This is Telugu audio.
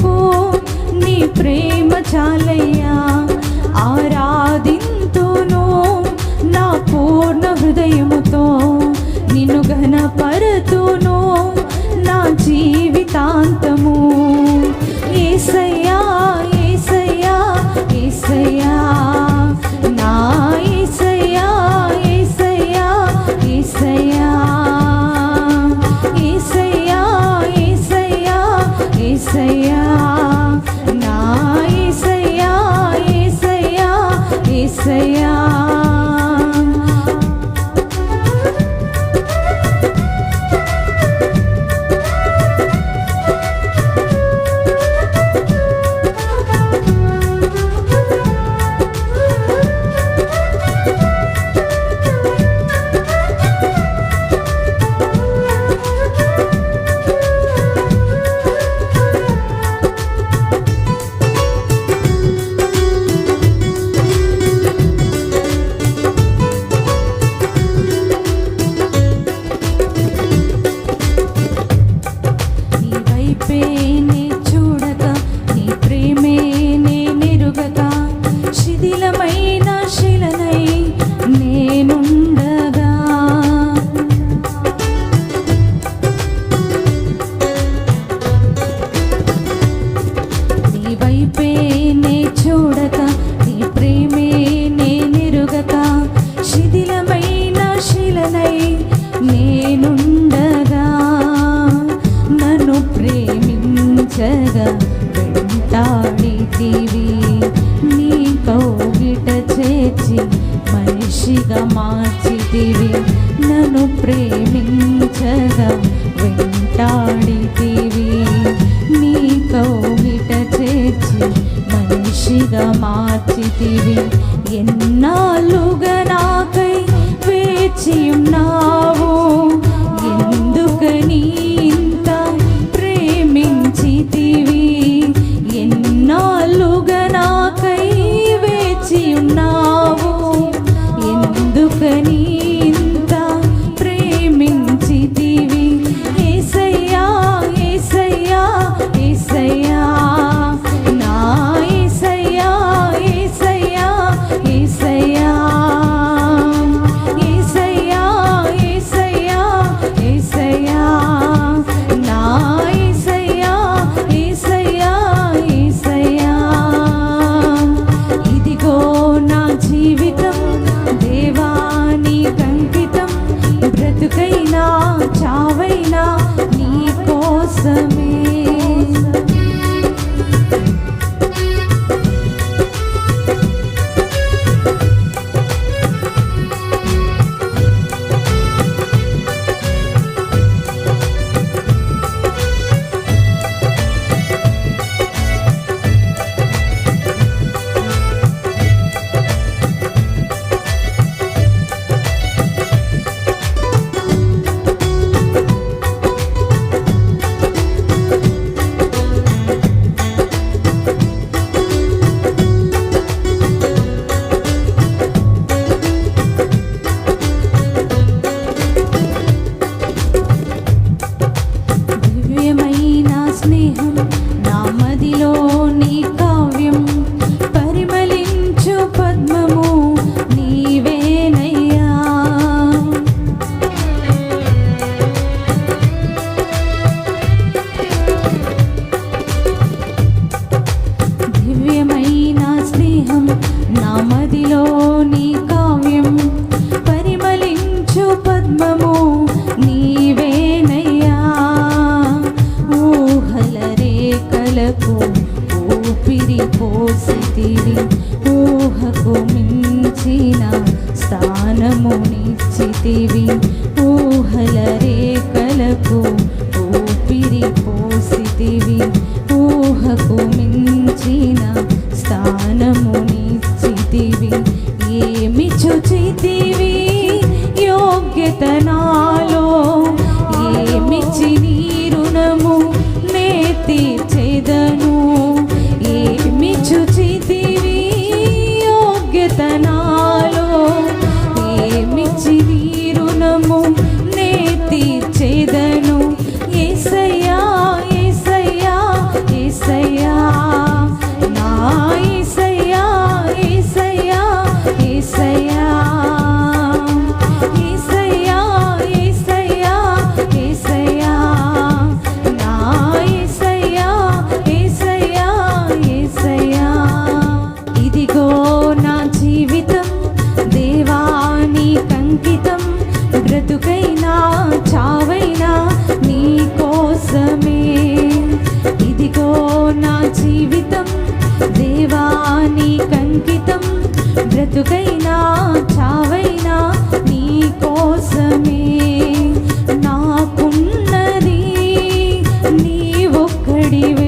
కొరకు నీ ప్రేమ చాలయ్యా. ఆరాధింతును నా పూర్ణ హృదయముతో, నిన్ను ఘనపరతును నా జీవితాంతము. యేసయ్యా యేసయ్యా యేసయ్యా నా యేసయ్యా యేసయ్యా యేసయ్యా యేసయ్యా యేసయ్యా యేసయ్యా నా యేసయ్యా యేసయ్యా యేసయ్యా. నే చూడక నీ ప్రేమే నెరుగక శిథిలమైన శిలనై నేనుండగా, నీ వైపే నే చూడక నీ ప్రేమే నెరుగక శిథిలమైన శిలనై నేనుండగా, నన్ను ప్రేమించగా వెంటాడితివి, నీ కౌగిట చేర్చి మనిషిగా మార్చితివి. నన్ను ప్రేమించగా వెంటాడితివి, నీ కౌగిట చేర్చి మనిషిగా మార్చితివి. ఎన్నాళ్ళుగా నాకై వేచియున్నావు, ఎందుకని ఇంత ప్రేమించితివి. ఎన్నాళ్ళుగా నాకై వేచియున్నావు, ఎందుకని ఇంత ప్రేమించితివి. యేసయ్యా యేసయ్యా యేసయ్యా నా యేసయ్యా యేసయ్యా యేసయ్యా యేసయ్యా యేసయ్యా యేసయ్యా నా యేసయ్యా యేసయ్యా యేసయ్యా. ఇదిగో నా జీవితం దేవా నీకంకితం, బ్రతుకైనా చావైనా నీ కోసమే. దివ్యమైన స్నేహం నా మదిలో నీ కావ్యం, పరిమళించు పద్మము నీవేనయ్యా. దివ్యమైన స్నేహం నా మదిలో నీ కావ్యం, పరిమళించు పద్మము నీవేనయ్యా. ఊహల రేఖలకు ఊపిరి పోసితివి, ఊహకు మించిన స్థానమునిచ్చితివి. ఊహల రేఖలకు ఊపిరి పోసితివి, ఊహకు మించిన స్థానమునిచ్చితివి. ఏమి చూచితివి యోగ్యత నాలో, ఏమిచ్చి నీ రుణము నే తీర్చెదను. ఏమి చూచితివి యోగ్యత నాలో, ఏమిచ్చి నీ రుణము నే తీర్చెదను. నా జీవితం దేవానికంకితం, బ్రతుకైనా చావైనా నీ కోసమే. నాకున్నది నీ ఒక్కడివే,